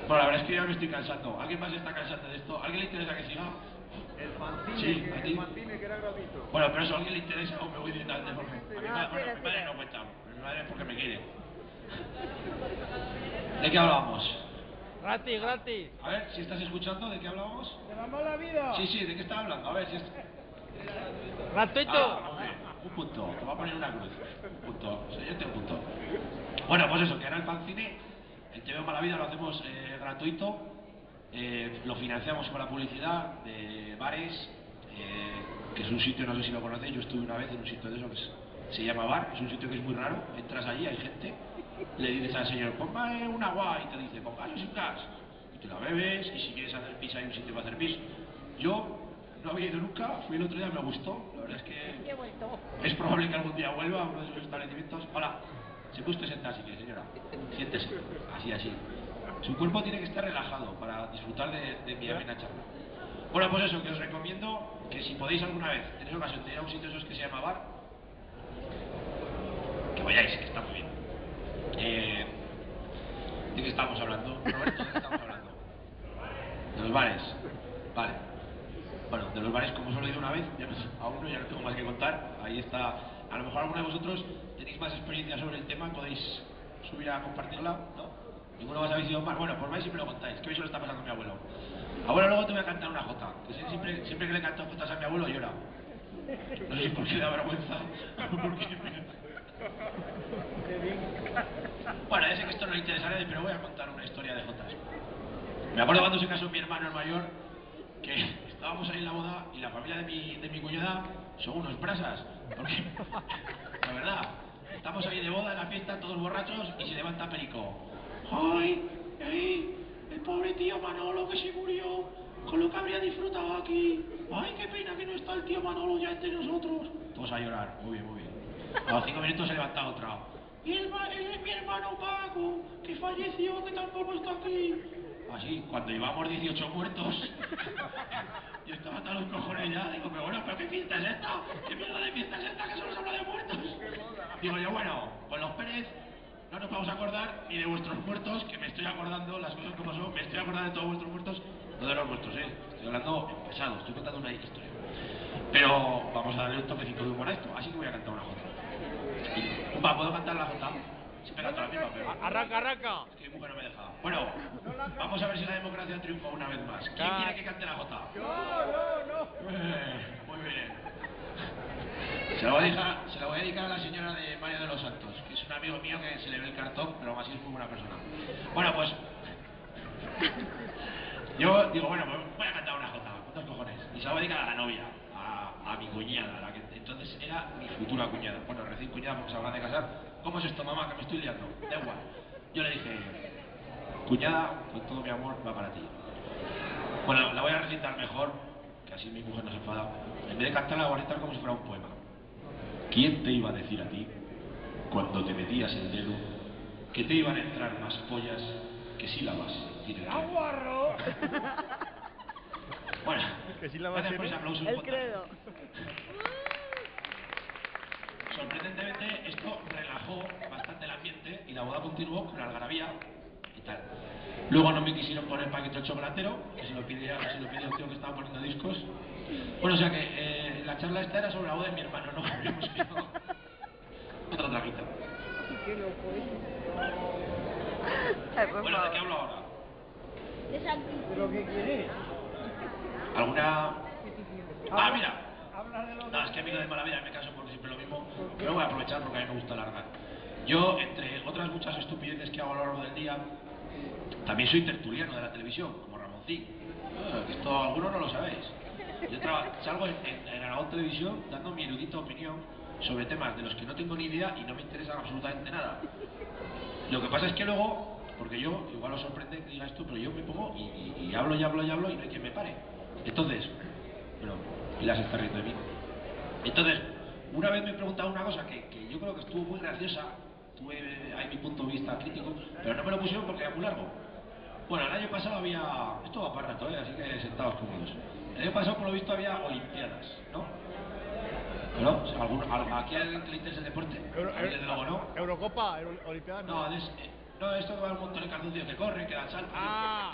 Bueno, la verdad es que ya me estoy cansando. ¿Alguien más está cansado de esto? ¿Alguien le interesa que siga? El fanzine, Sí, a ti. el fanzine que era gratuito. Bueno, pero eso a alguien le interesa o me voy directamente por... Bueno, mi madre no cuenta. Mi madre es porque me quiere. ¿De qué hablábamos? Gratis, gratis. A ver, si estás escuchando, ¿de qué hablábamos? ¡De la mala vida! Sí, sí, ¿de qué estás hablando? A ver, si es... Gratuito. Hombre, un punto. Te voy a poner una cruz. Un punto. Siguiente punto. Bueno, pues eso, que ahora el fanzine, el TV Mala Vida lo hacemos gratuito. Lo financiamos con la publicidad de bares, que es un sitio, no sé si lo conocéis, yo estuve una vez en un sitio de eso que se llama bar, es un sitio que es muy raro, entras allí, hay gente, le dices al señor, póngame un agua, y te dice, póngase sin gas, y te la bebes, y si quieres hacer pis hay un sitio para hacer pis. Yo no había ido nunca, fui el otro día, me gustó, la verdad es que es probable que algún día vuelva a uno de esos establecimientos. Hola, se puede usted sentar si quiere, señora, siéntese, así, así. Su cuerpo tiene que estar relajado para disfrutar de mi amena charla. Bueno, pues eso, que os recomiendo que si podéis alguna vez, tenéis ocasión de ir a un sitio de esos que se llama bar, que vayáis, que está muy bien. ¿De qué estamos hablando? Roberto, ¿de qué estamos hablando? De los bares. Vale. Bueno, de los bares, como solo he ido una vez, ya no, a uno ya no tengo más que contar. Ahí está. A lo mejor alguno de vosotros tenéis más experiencia sobre el tema, podéis subir a compartirla, ¿no? Ninguno más habéis ido más. Bueno, por más siempre lo contáis, que hoy se lo está pasando a mi abuelo. Abuelo, luego te voy a cantar una jota, que siempre que le canto jotas a mi abuelo llora. No sé si por qué le da vergüenza o por qué. Bueno, ya sé que esto no le interesará, pero voy a contar una historia de jotas. Me acuerdo cuando se casó mi hermano el mayor, que estábamos ahí en la boda y la familia de mi cuñada son unos brasas. Porque, la verdad, estamos ahí de boda en la fiesta, todos borrachos, y se levanta Perico. ¡Ay! ¡Ay! El pobre tío Manolo que se murió con lo que habría disfrutado aquí. ¡Ay, qué pena que no está el tío Manolo ya entre nosotros! Todos a llorar. Muy bien, muy bien. A los 5 minutos se levanta otra. Y mi hermano Paco, que falleció, que tampoco está aquí. Así, cuando llevamos 18 muertos, yo estaba hasta los cojones ya. Digo, pero bueno, ¿pero qué fiesta es esta? ¿Qué mierda de fiesta es esta que solo se habla de muertos? Digo yo, bueno, con los Pérez no nos vamos a acordar ni de vuestros muertos, que me estoy acordando, las cosas como son, me estoy acordando de todos vuestros muertos, no de los vuestros, estoy hablando en pasado, estoy contando una historia. Pero vamos a darle un toquecito de humor a esto, así que voy a cantar una jota. Opa, ¿puedo cantar la jota? Siempre canto la misma, pero... Arranca, arranca. Es que mi mujer no me deja. Bueno, vamos a ver si la democracia triunfa una vez más. ¿Quién quiere que cante la jota? No. Muy bien. Se la voy a dedicar a la señora de Mario de los Santos, que es un amigo mío que se le ve el cartón, pero aún así es muy buena persona. Bueno, pues... yo digo, bueno, pues voy a cantar una jota, ¿cuántos cojones? Y se la voy a dedicar a la novia, a mi cuñada, la que entonces era mi futura cuñada. Bueno, recién cuñada porque se habrá de casar. ¿Cómo es esto, mamá? Que me estoy liando. Da igual. Yo le dije, cuñada, con todo mi amor va para ti. Bueno, la voy a recitar mejor, que así mi mujer no se enfada. En vez de cantarla, la voy a recitar como si fuera un poema. ¿Quién te iba a decir a ti, cuando te metías el dedo, que te iban a entrar más pollas que sílabas tiene el credo? ¡Aguarro! Bueno, ¿Qué sílabas gracias por ese aplauso. El credo. Sorprendentemente, esto relajó bastante el ambiente y la boda continuó con algarabía y tal. Luego no me quisieron poner paquete chocolatero, que se lo pidió el tío que estaba poniendo discos. Bueno, o sea que la charla esta era sobre la boda de mi hermano, ¿no? Habíamos ido otra traguita. Bueno, ¿de qué hablo ahora? ¿Pero qué quieres? ¿Alguna...? Ah, mira. Habla de los... No, es que a mí lo de mala vida me caso porque siempre lo mismo, pero voy a aprovechar porque a mí me gusta alargar. Yo, entre otras muchas estupideces que hago a lo largo del día, también soy tertuliano de la televisión, como Ramoncín. Que esto algunos no lo sabéis. Yo salgo en Aragón Televisión dando mi erudita opinión sobre temas de los que no tengo ni idea y no me interesan absolutamente nada. Lo que pasa es que luego, porque yo, igual os sorprende que diga esto, pero yo me pongo y hablo y hablo y hablo y no hay quien me pare. Entonces, bueno, Pilar se está riendo de mí. Entonces, una vez me preguntaba una cosa que yo creo que estuvo muy graciosa, tuve ahí mi punto de vista crítico, pero no me lo pusieron porque era muy largo. Bueno, el año pasado había... Esto va para rato, así que sentados cómodos. El año pasado, por lo visto, había Olimpiadas, ¿no? ¿No? O sea, ¿aquí a alguien que le interesa el deporte? Desde luego no. Eurocopa, Olimpiadas no. No, esto que va un montón de calzoncillos que corren, que dan saltos. Ah.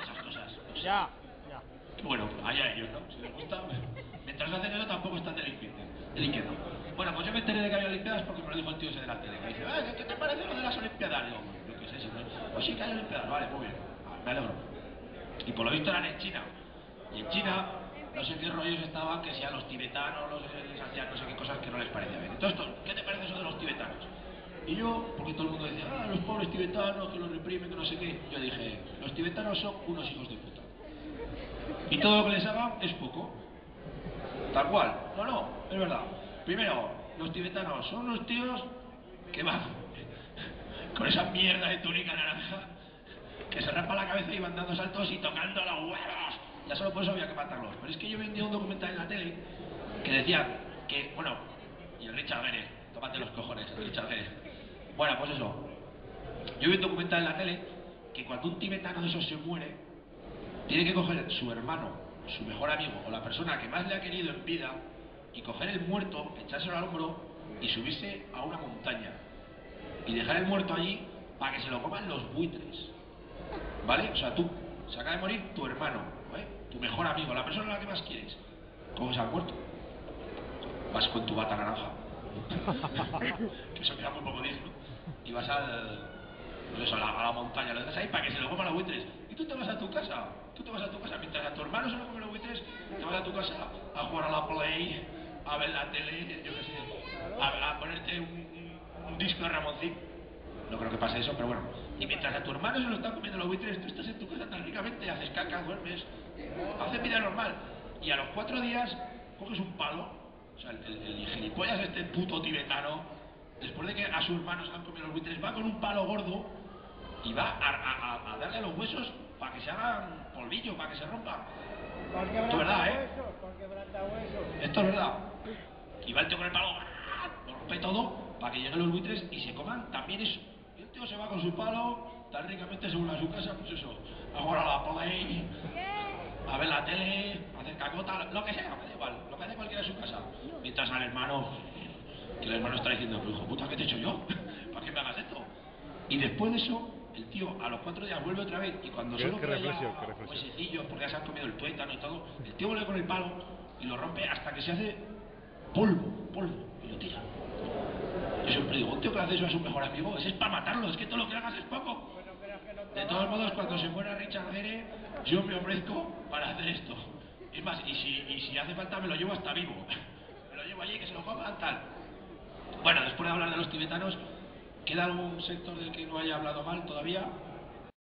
Ya, ya. Bueno, allá ellos, ¿no? Si les gusta, mientras hacen eso tampoco están delinquiendo. Bueno, pues yo me enteré de que había Olimpiadas porque me lo dijo el tío ese de la tele, que dice, ¿qué te parece lo de las Olimpiadas? Digo, yo qué sé, si no es... Pues sí que hay Olimpiadas, vale, muy bien, me alegro. Y por lo visto eran en China. Y en China, no sé qué rollos estaban, que si a los tibetanos les hacían no sé qué cosas que no les parecía bien. Entonces, ¿qué te parece eso de los tibetanos? Y yo, porque todo el mundo decía, los pobres tibetanos, que los reprimen, que no sé qué. Yo dije, los tibetanos son unos hijos de puta. Y todo lo que les hagan es poco. Tal cual. No, es verdad. Primero, los tibetanos son unos tíos que van con esa mierda de túnica naranja, que se raspa la cabeza y van dando saltos y tocando los huevos. Ya solo por eso había que matarlos. Pero es que yo vi un documental en la tele que decía que, bueno, y el Richard Gere, tómate los cojones, el Richard Gere. Bueno, pues eso. Yo vi un documental en la tele que cuando un tibetano de esos se muere, tiene que coger su hermano, su mejor amigo o la persona que más le ha querido en vida y coger el muerto, echárselo al hombro y subirse a una montaña y dejar el muerto allí para que se lo coman los buitres. ¿Vale? O sea, tú, se acaba de morir tu hermano, ¿vale? Tu mejor amigo, la persona a la que más quieres. Coges al muerto. Vas con tu bata naranja. Que eso queda muy poco digno. Y vas pues eso, a la montaña, lo dejas ahí para que se lo coman los buitres. Y tú te vas a tu casa. Mientras a tu hermano se lo comen los buitres, te vas a tu casa a jugar a la Play, a ver la tele, yo qué sé, a ponerte un disco de Ramoncín. No creo que pase eso, pero bueno. Y mientras a tu hermano se lo están comiendo los buitres, tú estás en tu casa tan ricamente, haces caca, duermes, haces vida normal. Y a los 4 días coges un palo, o sea, el gilipollas este puto tibetano, después de que a su hermano se han comido los buitres, va con un palo gordo y va a darle a los huesos para que se hagan polvillo, para que se rompan. Esto es verdad, ¿eh? Esto es verdad. Y va el tío con el palo, lo rompe todo, para que lleguen los buitres y se coman también eso. Y el tío se va con su palo, tan ricamente según a su casa, pues eso, a jugar a la Play, a ver la tele, a hacer cacota, lo que sea, me da igual, lo que hace cualquiera en su casa. Mientras al hermano, que el hermano está diciendo, pues hijo puta, ¿qué te he hecho yo? ¿Para qué me hagas esto? Y después de eso, el tío a los 4 días vuelve otra vez y cuando solo queda ya huesecillos porque ya se han comido el tuétano y todo, el tío vuelve con el palo y lo rompe hasta que se hace polvo, y lo tira. Yo siempre digo, un tío que hace eso a su mejor amigo, ese es para matarlo, es que todo lo que hagas es poco. De todos modos, cuando se muera Richard Gere, yo me ofrezco para hacer esto. Es más, y si hace falta me lo llevo hasta vivo. Me lo llevo allí, que se lo coman, tal. Bueno, después de hablar de los tibetanos, ¿queda algún sector del que no haya hablado mal todavía?